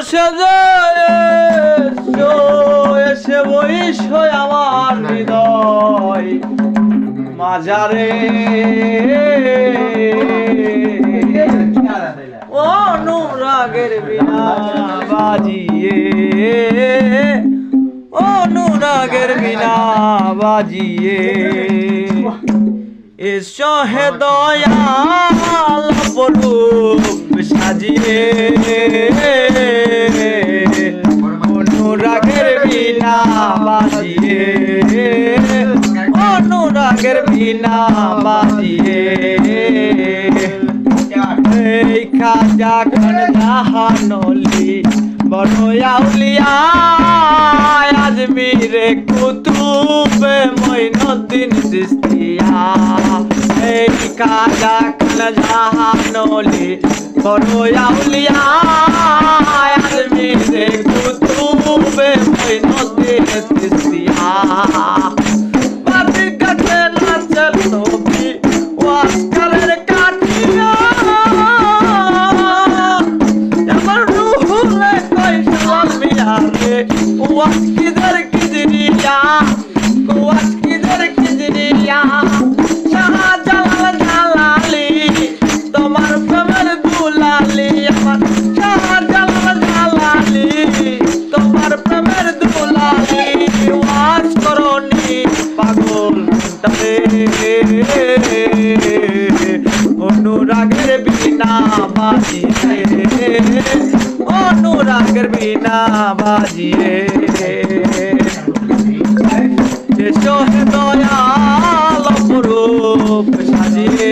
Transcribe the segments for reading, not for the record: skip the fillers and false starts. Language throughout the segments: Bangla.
সেজে এসে বইস আমার হৃদয় মাজারে অনুরাগের বিনা বাজিয়ে অনুরাগের বিনা বাজিয়ে এসো হে দয়াল অপরূপ সাজিয়ে অনুরাগের বিনা বাজিয়ে অনুরাগের বিনা বাজিয়ে এই খাজা খান জাহানলি বড় আউলিয়া আজমিরে কুতুবে মঈনুদ্দিন চিশতিয়া এই খাজা খান জাহানলি বড় আউলিয়া আজমিরে কুতুবে মঈনুদ্দিন চিশতিয়া বাতি কাছে নাচল নবী ওয়াসকারের কাঠিয়া আমার রুহুলে কইসাল মিয়ারে ওয়াস কিদার কিদরিয়া ওয়াস কিদার কিদরিয়া শাহজালাল জালালি তোমার প্রেমের দুলালি আমার শাহজালাল জালালি তোমার প্রেমের দুলালি ওয়াস করনি পাগল তবে অনুরাগের বিনা বাজিয়ে অনুরাগের বিনা বাজিয়ে এসো হে দয়াল অপরূপ সাজিয়ে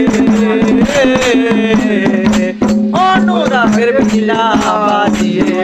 অনুরাগের বিনা বাজিয়ে